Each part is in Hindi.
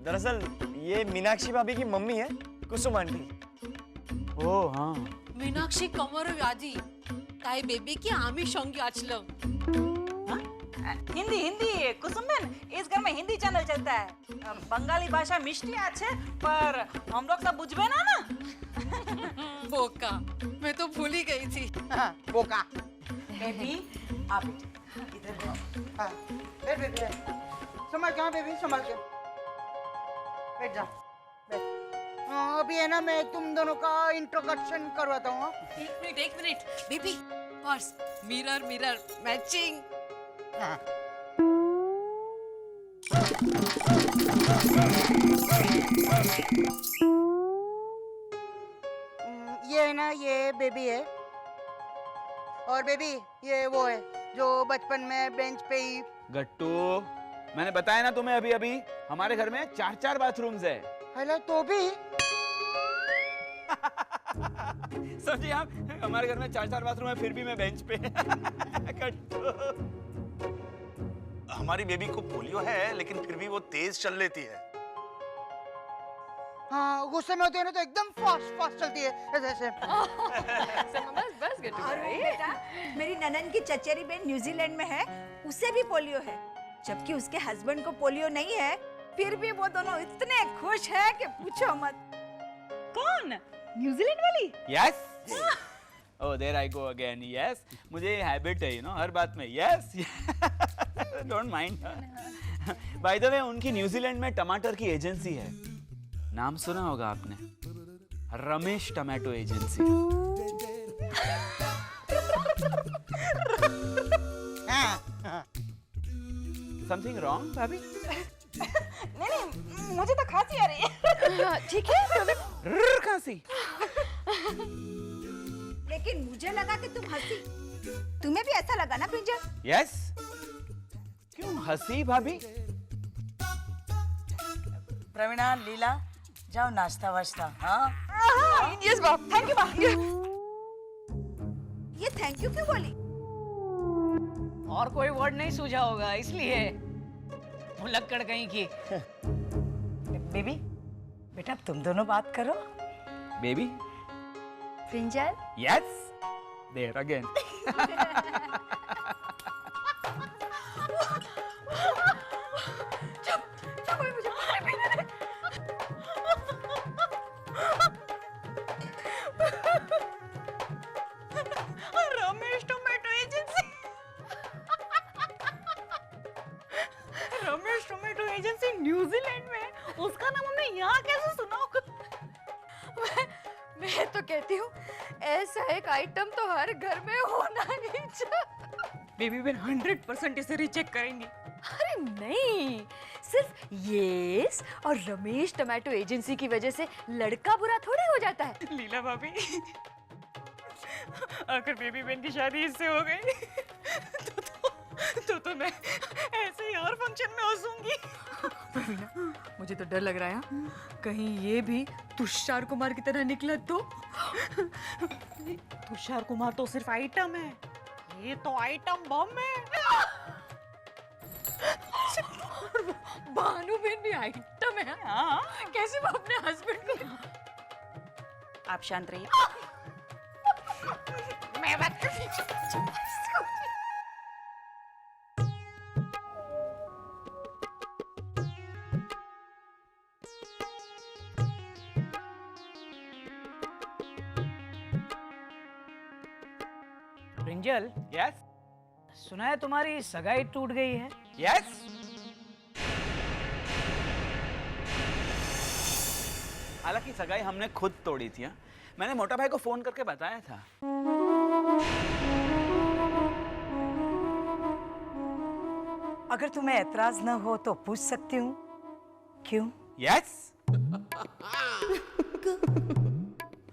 दरअसल ये मीनाक्षी भाभी की मम्मी है, कुसुम आंटी। ओह हाँ। मीनाक्षी कमर व्याधि ताई बेबी की आमी शंगी आचलम। हिंदी हिंदी कुसुम बहन, इस घर में हिंदी चैनल चलता है। बंगाली भाषा मिष्टी अच्छे पर हम लोग सब बुझबे ना ना। बोका, मैं तो भूल ही गई थी। बोका। बेबी आप इधर हाँ, बैठ। संभाल के, हाँ बेबी संभाल के। बैठ जा, बैठ। हाँ अभी है ना, मैं तुम दोनों का इंट्रोडक्शन करवाता हूँ। एक minute baby, purse, mirror matching. हाँ। ये है ना, ये बेबी है, और बेबी ये वो है जो बचपन में बेंच पे ही। गट्टू, मैंने बताया ना तुम्हें अभी अभी, हमारे घर में 4 बाथरूम्स है। हेलो, तो भी समझिए आप, हमारे घर में 4 बाथरूम है, फिर भी मैं बेंच पे। गट्टू। हमारी बेबी को पोलियो है, लेकिन फिर भी वो तेज चल लेती है। हाँ, गुस्से में होती है ना तो एकदम फास्ट चलती है, ऐसे। बस गट्टू और भाई। बेटा, मेरी ननन की चचेरी बहन न्यूजीलैंड में है, उसे भी पोलियो है, जबकि उसके हस्बैंड को पोलियो नहीं है, फिर भी वो दोनों इतने खुश हैं कि पूछो मत। कौन? न्यूजीलैंड वाली? Yes. Oh there I go again. Yes, मुझे हैबिट है हर बात में yes. Don't mind. By the way, उनकी न्यूजीलैंड में टमाटर की एजेंसी है, नाम सुना होगा आपने, Ramesh tomato agency. Something wrong भाभी? नहीं, मुझे तो खांसी आ रही है। ठीक है। खांसी। लेकिन मुझे लगा कि तुम हंसी, तुम्हें भी ऐसा लगा ना प्रिंजल? यस। क्यों हंसी भाभी? प्रवीणा, लीला, जाओ नाश्ता वाश्ता। हाँ यस बाप, थैंक यू बाप। ये थैंक यू क्यों बोली? और कोई वर्ड नहीं सूझा होगा इसलिए। भुलक्कड़ कहीं की। बेबी, बेटा तुम दोनों बात करो। Baby? Prinjal? Yes. There again. Ramesh tomato agency. Ramesh tomato agency New Zealand में, उसका नाम हमने यहाँ कैसे सुना होगा? मैं तो कहती हूँ ऐसा एक आइटम तो हर घर में होना ही चाहिए। बेबी बहन 100% इसे रिचेक करेंगी। अरे नहीं, सिर्फ यस और रमेश टमाटो एजेंसी की वजह से लड़का बुरा थोड़ी हो जाता है। लीला भाभी, अगर बेबी बहन की शादी इससे हो गई तो मैं ऐसे ही हर फंक्शन में हंसूंगी। मुझे तो डर लग रहा है, कहीं ये भी तुषार कुमार की तरह निकला तो। तुषार कुमार तो सिर्फ आइटम है, ये तो आइटम बम है। भानुबेन भी आइटम है। हाँ। कैसे वो अपने हस्बैंड को। आप शांत रहिए। मैं बात प्रिंजल, यस। सुना है तुम्हारी सगाई टूट गई है? यस। हालांकि सगाई हमने खुद तोड़ी थी। हाँ? मैंने मोटा भाई को फोन करके बताया था। अगर तुम्हें एतराज न हो तो पूछ सकती हूँ, क्यों? यस।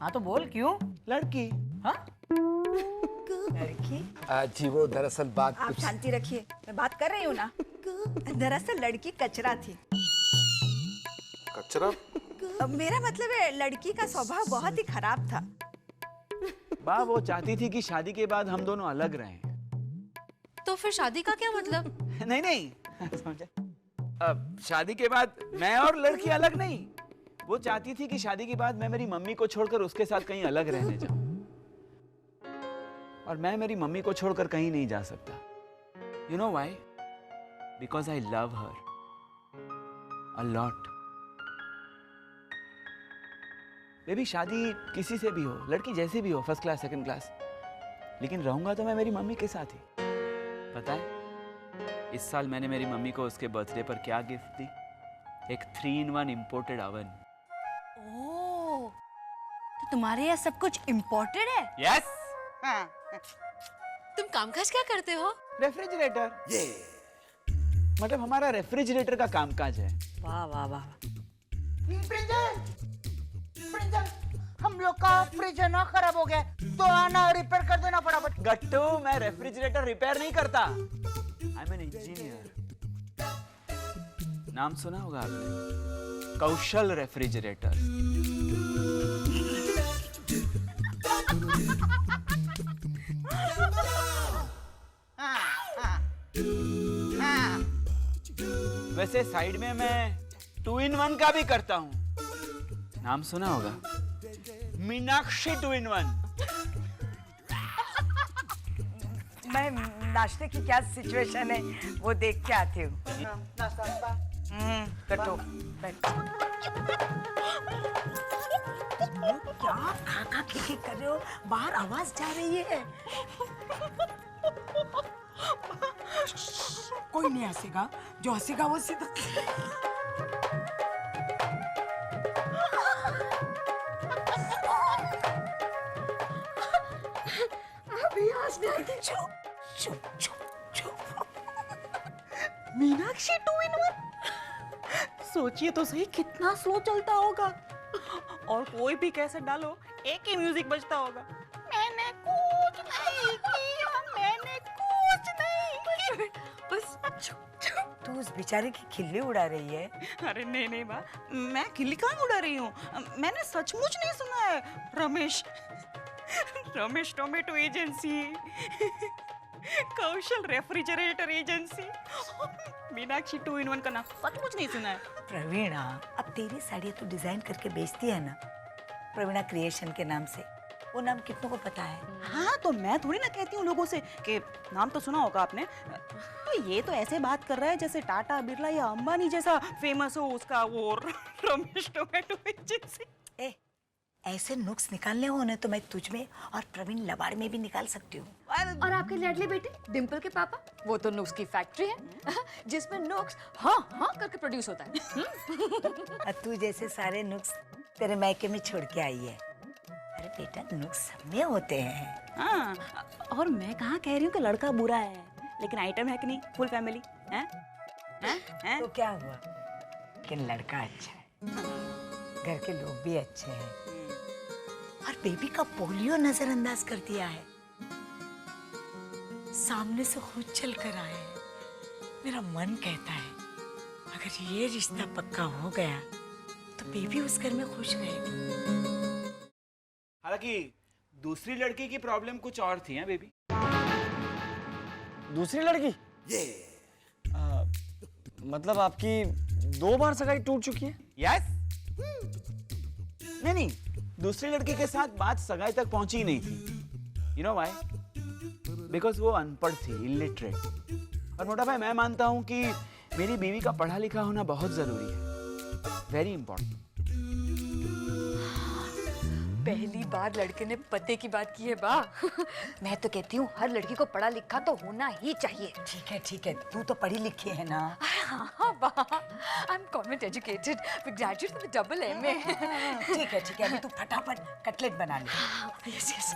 हाँ तो बोल क्यों? लड़की। हाँ? लड़की? जी वो दरअसल बात आप शांति रखिए, मैं बात कर रही हूँ ना। दरअसल लड़की कचरा थी। कचरा? मेरा मतलब है लड़की का स्वभाव बहुत ही खराब था। बा वो चाहती थी कि शादी के बाद हम दोनों अलग रहें। तो फिर शादी का क्या मतलब? नहीं समझे? शादी के बाद मैं और लड़की अलग नहीं। वो चाहती थी कि शादी के बाद मैं मेरी मम्मी को छोड़कर उसके साथ कहीं अलग रहने जाऊं, और मैं मेरी मम्मी को छोड़कर कहीं नहीं जा सकता। You know why? Because I love her a lot. Baby, शादी किसी से भी हो, लड़की जैसी भी हो, फर्स्ट क्लास सेकंड क्लास, लेकिन रहूंगा तो मैं मेरी मम्मी के साथ ही। पता है, इस साल मैंने मेरी मम्मी को उसके बर्थडे पर क्या गिफ्ट दी? एक 3-in-1 इंपोर्टेड ओवन। ओह, तो तुम्हारे यहाँ सब कुछ इम्पोर्टेड है? यस। हाँ, तुम कामकाज क्या करते हो? रेफ्रिजरेटर। मतलब हमारा रेफ्रिजरेटर का कामकाज है। वाह वाह वाह। प्रिंजल, हम लोग का फ्रिज है ना खराब हो गया, तो आना रिपेयर कर देना फटाफट। गट्टू, मैं रेफ्रिजरेटर रिपेयर नहीं करता। I am an engineer. नाम सुना होगा आपने, कौशल रेफ्रिजरेटर। हाँ, हाँ, हाँ। वैसे साइड में मैं 2-in-1 का भी करता हूँ। नाम सुना होगा, मीनाक्षी 2-in-1। मैं नाश्ते की क्या सिचुएशन है वो देख के आती हूँ। नाश्ता कटो बैठ। क्या खा खा खिलखिल कर रहे हो? बाहर आवाज जा रही है। कोई नहीं हंसेगा, जो हंसेगा वो सीधा। अभी हंसने आई थी। चुप चुप चुप चुप। मीनाक्षी 2-in-1। सोचिए तो सही कितना स्लो चलता होगा, और कोई भी कैसे डालो एक ही म्यूजिक बजता होगा। मैंने कुछ नहीं किया, मैंने कुछ नहीं किया। बस तू उस बेचारे की खिल्ली उड़ा रही है। अरे नहीं नहीं बा, मैं खिल्ली कहाँ उड़ा रही हूँ? मैंने सचमुच नहीं सुना है। रमेश टोमेटो एजेंसी, कौशल रेफ्रिजरेटर एजेंसी, मीनाक्षी 2-in-1 का नाम सचमुच नहीं सुना है। प्रवीणा, अब तेरी साड़ियाँ तू डिजाइन करके बेचती है ना, प्रवीणा क्रिएशन के नाम से। वो नाम कितनों को पता है? हाँ, तो मैं थोड़ी ना कहती हूँ लोगों से कि नाम तो सुना होगा आपने। तो ये तो ऐसे बात कर रहा है जैसे टाटा, बिरला या अंबानी जैसा फेमस हो उसका वो रमेश टोमेटो एजेंसी। ए, ऐसे नुक्स निकालने हो ना तो मैं तुझ में और प्रवीण लबाड़ में भी निकाल सकती हूँ। और आपके लाडले बेटे डिम्पल के पापा, वो तो नुक्स की फैक्ट्री है जिसमें नुक्स हाँ हाँ करके प्रोड्यूस होता है। और तू जैसे सारे नुक्स तेरे मैके में छोड़ के आई है। अरे बेटा, नुक्स सब में होते हैं। हाँ, और मैं कहाँ कह रही हूँ कि लड़का बुरा है, लेकिन आइटम है कि नहीं, फुल फैमिली है। तो क्या हुआ कि लड़का अच्छा है, घर के लोग भी अच्छे हैं, और बेबी का पोलियो नजरअंदाज कर दिया है, सामने से खुद चल कर आए हैं। मेरा मन कहता है अगर ये रिश्ता पक्का हो गया तो बेबी उस घर में खुश रहेगी। हालांकि दूसरी लड़की की प्रॉब्लम कुछ और थी, हैं बेबी? दूसरी लड़की? मतलब आपकी 2 बार सगाई टूट चुकी है? यस। नहीं, दूसरी लड़की के साथ बात सगाई तक पहुंची ही नहीं थी। You know why? बिकॉज वो अनपढ़ थी, इलिटरेट। और मोटा भाई, मैं मानता हूं कि मेरी बीवी का पढ़ा लिखा होना बहुत जरूरी है, वेरी इंपॉर्टेंट। पहली बार लड़के ने पते की बात की है बा। मैं तो कहती हूँ हर लड़की को पढ़ा लिखा तो होना ही चाहिए। ठीक है, तू तो पढ़ी लिखी है ना। हाँ बा, I am convent educated, graduate with double MA। ठीक है, अभी तू फटाफट कटलेट बना ले। Yes yes.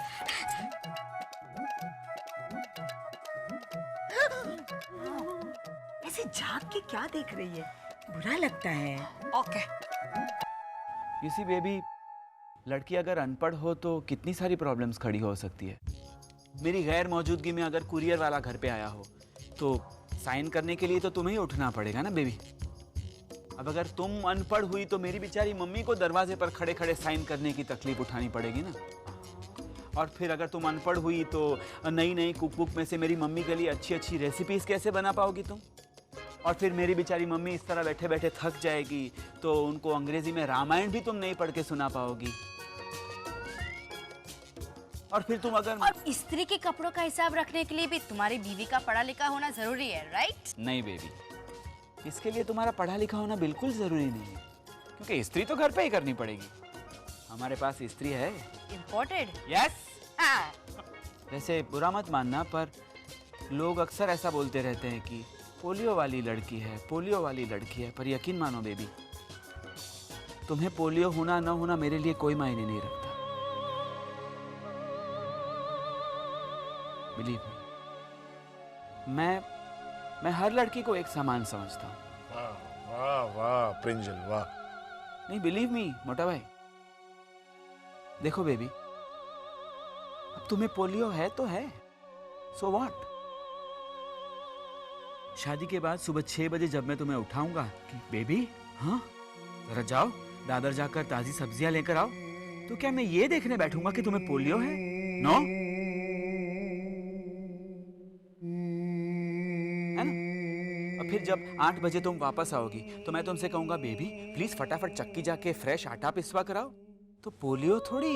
ऐसे झांक के क्या देख रही है? बुरा लगता है। ओके। यू सी बेबी, लड़की अगर अनपढ़ हो तो कितनी सारी प्रॉब्लम्स खड़ी हो सकती है। मेरी गैर मौजूदगी में अगर कुरियर वाला घर पे आया हो तो साइन करने के लिए तो तुम्हें ही उठना पड़ेगा ना बेबी। अब अगर तुम अनपढ़ हुई तो मेरी बेचारी मम्मी को दरवाजे पर खड़े खड़े साइन करने की तकलीफ उठानी पड़ेगी ना। और फिर अगर तुम अनपढ़ हुई तो नई नई कुक बुक में से मेरी मम्मी के लिए अच्छी अच्छी रेसिपीज कैसे बना पाओगी तुम? और फिर मेरी बेचारी मम्मी इस तरह बैठे बैठे थक जाएगी तो उनको अंग्रेजी में रामायण भी तुम नहीं पढ़ के सुना पाओगी। और फिर तुम अगर और स्त्री के कपड़ों का हिसाब रखने के लिए भी तुम्हारी बीवी का पढ़ा लिखा होना जरूरी है, राइट? नहीं बेबी, इसके लिए तुम्हारा पढ़ा लिखा होना बिल्कुल जरूरी नहीं है, क्योंकि स्त्री तो घर पे ही करनी पड़ेगी। हमारे पास स्त्री है। इम्पोर्टेड? यस। वैसे बुरा मत मानना, पर लोग अक्सर ऐसा बोलते रहते हैं कि पोलियो वाली लड़की है, पोलियो वाली लड़की है, पर यकीन मानो बेबी, तुम्हें पोलियो होना न होना मेरे लिए कोई मायने नहीं रखता। बिलीव मी, मैं हर लड़की को एक समान समझता हूँ। वाह वाह वाह प्रिंजल वाह। नहीं, बिलीव मी मोटा भाई। देखो बेबी, अब तुम्हें पोलियो है तो है, सो व्हाट? शादी के बाद सुबह 6 बजे जब मैं तुम्हें उठाऊंगा कि बेबी हाँ जरा जाओ दादर जाकर ताजी सब्जियां लेकर आओ, तो क्या मैं ये देखने बैठूंगा कि तुम्हें पोलियो है? नो, है ना? और फिर जब 8 बजे तुम वापस आओगी तो मैं तुमसे कहूंगा बेबी प्लीज फटाफट चक्की जाके फ्रेश आटा पिसवा कराओ, तो पोलियो थोड़ी।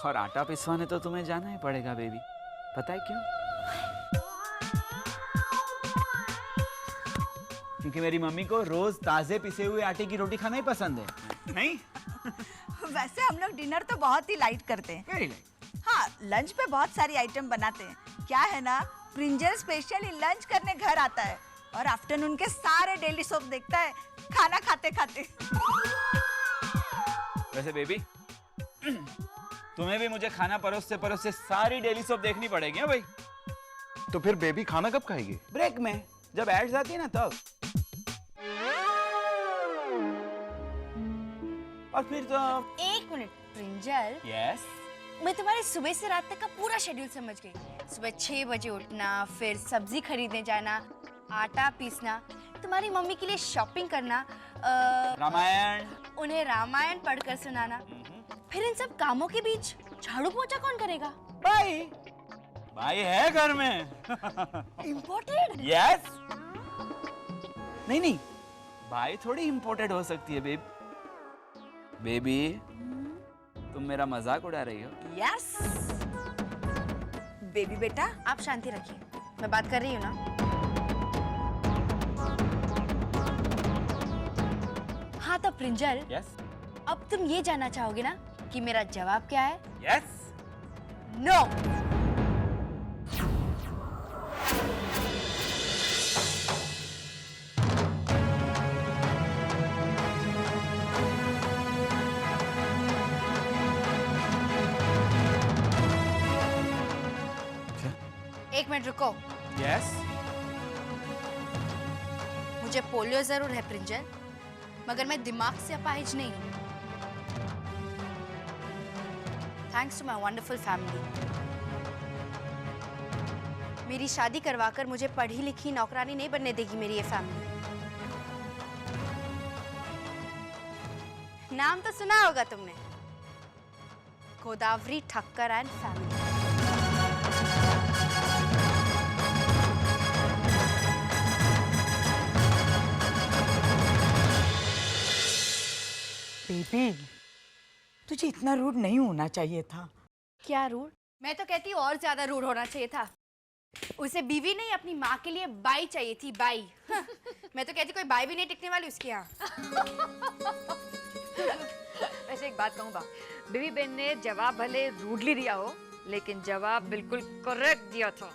और आटा पिसवाने तो तुम्हें जाना ही पड़ेगा बेबी, पता है क्यों? क्योंकि मेरी मम्मी को रोज ताजे पिसे हुए आटे की रोटी खाना ही पसंद है। नहीं? वैसे हम लोग डिनर तो बहुत ही लाइट करते हैं। Very light. हाँ, लंच पे बहुत सारी आइटम बनाते हैं। क्या है ना, प्रिंजल स्पेशली लंच करने घर आता है और आफ्टरनून के सारे डेली सोप देखता है खाना खाते खाते। वैसे बेबी तुम्हें भी मुझे खाना परोसते सारी डेली सोप देखनी पड़ेगी है भाई। तो फिर बेबी खाना कब खाएगी? ब्रेक में, जब एड्स आती है ना तब। और फिर तो एक मिनट प्रिंजल, यस, मैं तुम्हारे सुबह से रात तक का पूरा शेड्यूल समझ गई। सुबह 6 बजे उठना, फिर सब्जी खरीदने जाना, आटा पीसना, तुम्हारी मम्मी के लिए शॉपिंग करना, रामायण, उन्हें रामायण पढ़कर सुनाना, फिर इन सब कामों के बीच झाड़ू पोछा कौन करेगा? भाई। भाई है घर में। इम्पोर्टेड? यस। नहीं, भाई थोड़ी इम्पोर्टेड हो सकती है बेबी, तुम मेरा मजाक उड़ा रही हो। यस। बेबी बेटा, आप शांति रखिए, मैं बात कर रही हूँ ना। हाँ तो प्रिंजल, यस। अब तुम ये जानना चाहोगे ना कि मेरा जवाब क्या है? यस। नो। एक मिनट रुको। यस। मुझे पोलियो जरूर है प्रिंजल, मगर मैं दिमाग से अपाहिज नहीं हूँ। Thanks to my wonderful family. मेरी शादी करवाकर मुझे पढ़ी लिखी नौकरानी नहीं बनने देगी मेरी ये फैमिली। नाम तो सुना होगा तुमने, Godavari Thakkar and family. Baby, तुझे इतना रूड नहीं होना चाहिए था। क्या रूड? मैं तो कहती हूँ और ज्यादा रूड होना चाहिए था। उसे बीवी नहीं अपनी माँ के लिए बाई चाहिए थी, बाई। मैं तो कहती कोई बाई भी नहीं टिकने वाली उसके यहाँ। वैसे एक बात कहूँ, बीवी बहन ने जवाब भले रूडली दिया हो, लेकिन जवाब बिल्कुल करेक्ट दिया था।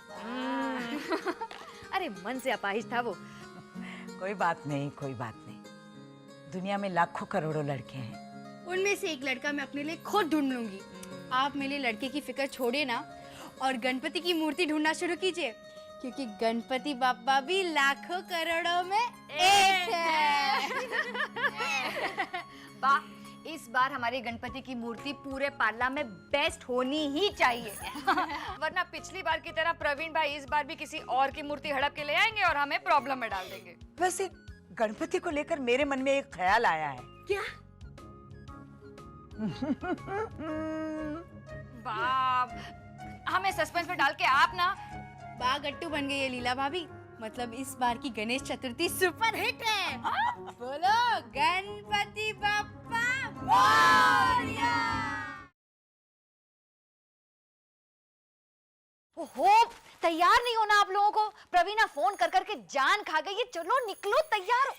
अरे मन से अपाहिज था वो। कोई बात नहीं, कोई बात नहीं। दुनिया में लाखों करोड़ों लड़के हैं, उनमें से एक लड़का मैं अपने लिए खुद ढूंढ लूंगी। आप मेरे लड़के की फिक्र छोड़िए ना और गणपति की मूर्ति ढूंढना शुरू कीजिए, क्योंकि गणपति बापा भी लाखों करोड़ों में एक है। वाह, इस बार हमारी गणपति की मूर्ति पूरे पार्ला में बेस्ट होनी ही चाहिए। वरना पिछली बार की तरह प्रवीण भाई इस बार भी किसी और की मूर्ति हड़प के ले आएंगे और हमें प्रॉब्लम में डाल देंगे। वैसे गणपति को लेकर मेरे मन में एक ख्याल आया है। क्या? बाप, हमें सस्पेंस में डाल के आप ना बा गट्टू बन गई है लीला भाभी। मतलब इस बार की गणेश चतुर्थी सुपर हिट है। बोलो गणपति बप्पा मोरया। ओहो, तैयार नहीं होना आप लोगों को। प्रवीणा फोन कर करके जान खा गई है। चलो निकलो, तैयार हो।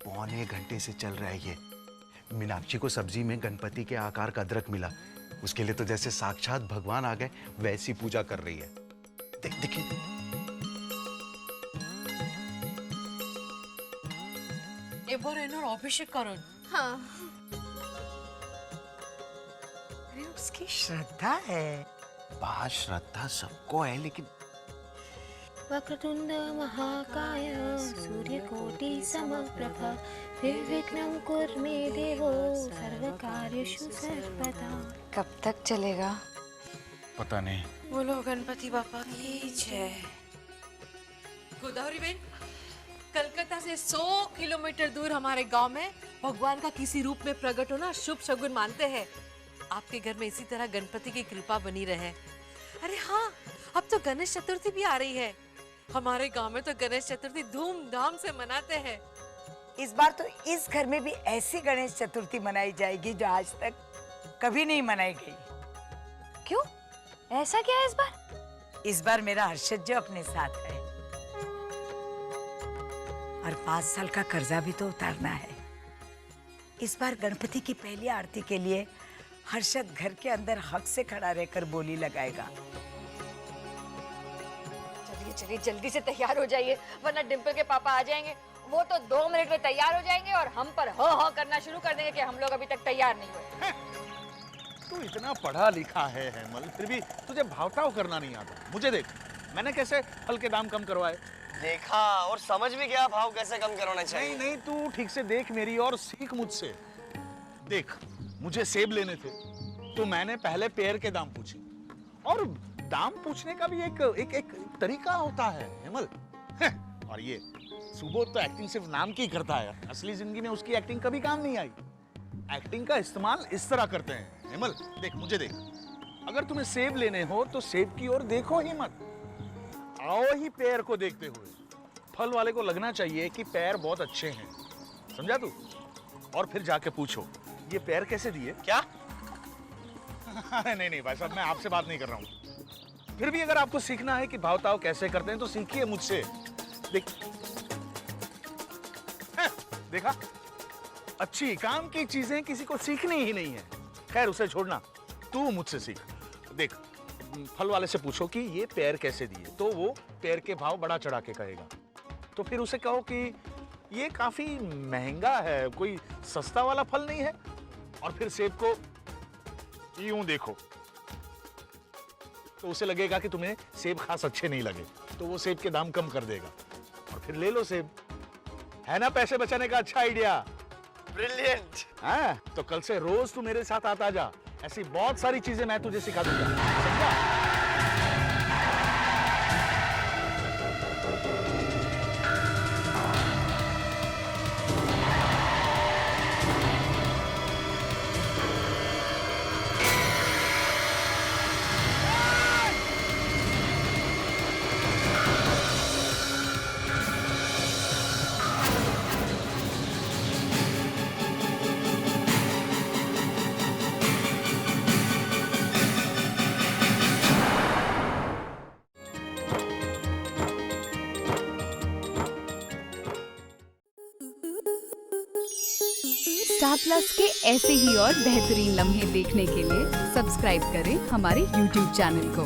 पौने घंटे से चल रहा है ये। मीनाक्षी को सब्जी में गणपति के आकार का अदरक मिला, उसके लिए तो जैसे साक्षात भगवान आ गए वैसी पूजा कर रही है। देखिए এবার এনার অভিষেক করুন। हाँ। अरे उसकी श्रद्धा है। बात श्रद्धा सबको है, लेकिन वक्रतुंड महाकाय सूर्यकोटि समप्रभा निर्विघ्नं कुरु मे देवो सर्वकार्येषु सर्वदा। कब तक चलेगा? पता नहीं। बोलो गणपति बापा की जय। गोदावरी बहन, कलकत्ता से 100 किलोमीटर दूर हमारे गांव में भगवान का किसी रूप में प्रकट होना शुभ शगुन मानते हैं। आपके घर में इसी तरह गणपति की कृपा बनी रहे। अरे हाँ, अब तो गणेश चतुर्थी भी आ रही है। हमारे गांव में तो गणेश चतुर्थी धूमधाम से मनाते हैं। इस बार तो इस घर में भी ऐसी गणेश चतुर्थी मनाई जाएगी जो आज तक कभी नहीं मनाई गई। क्यों? ऐसा क्या है इस बार? इस बार मेरा हर्षद जो अपने साथ है और 5 साल का कर्जा भी तो उतारना है। इस बार गणपति की पहली आरती के लिए हर्षद घर के अंदर हक से खड़ा रहकर बोली लगाएगा। चलिए चलिए जल्दी से तैयार हो जाइए, वरना डिम्पल के पापा आ जाएंगे। वो तो 2 मिनट में तैयार हो जाएंगे और हम पर हो करना शुरू कर देंगे कि हम लोग अभी तक तैयार नहीं हुए। तू इतना पढ़ा लिखा है हेमल, फिर भी तुझे भावताव करना नहीं आता। मुझे देख, मैंने कैसे फल के दाम कम करवाए। देखा और समझ भी गया भाव कैसे कम करवाना चाहिए। नहीं नहीं, तू ठीक से देख मेरी और सीख मुझसे। देख, मुझे सेब लेने थे तो मैंने पहले पेड़ के दाम पूछे, और दाम पूछने का भी एक तरीका होता है हेमल। और ये सुबोध तो एक्टिंग सिर्फ नाम की करता है, असली जिंदगी में उसकी एक्टिंग कभी काम नहीं आई। एक्टिंग का इस्तेमाल इस तरह करते हैं हेमल। देख मुझे देख, अगर तुम्हें सेब लेने हो तो सेब की ओर देखो ही मत, आओ ही पैर को देखते हुए। फल वाले को लगना चाहिए कि पैर बहुत अच्छे हैं, समझा तू? और फिर जाके पूछो ये पैर कैसे दिए। क्या? अरे नहीं भाई साहब, मैं आपसे बात नहीं कर रहा हूँ। फिर भी अगर आपको सीखना है कि भावताव कैसे करते हैं तो सीखिए मुझसे। देखा, अच्छी काम की चीजें किसी को सीखनी ही नहीं है। खैर उसे छोड़ना, तू मुझसे सीख। देख, फल वाले से पूछो कि ये पैर कैसे दिए, तो वो पैर के भाव बड़ा चढ़ा के कहेगा। तो फिर उसे कहो कि ये काफी महंगा है, कोई सस्ता वाला फल नहीं है। और फिर सेब को यूं देखो तो उसे लगेगा कि तुम्हें सेब खास अच्छे नहीं लगे, तो वो सेब के दाम कम कर देगा और फिर ले लो सेब। है ना पैसे बचाने का अच्छा आइडिया? ब्रिलियंट। हाँ, तो कल से रोज तू मेरे साथ आता जा, ऐसी बहुत सारी चीजें मैं तुझे सिखा दूंगा, समझा? स्टार प्लस के ऐसे ही और बेहतरीन लम्हे देखने के लिए सब्सक्राइब करें हमारे YouTube चैनल को।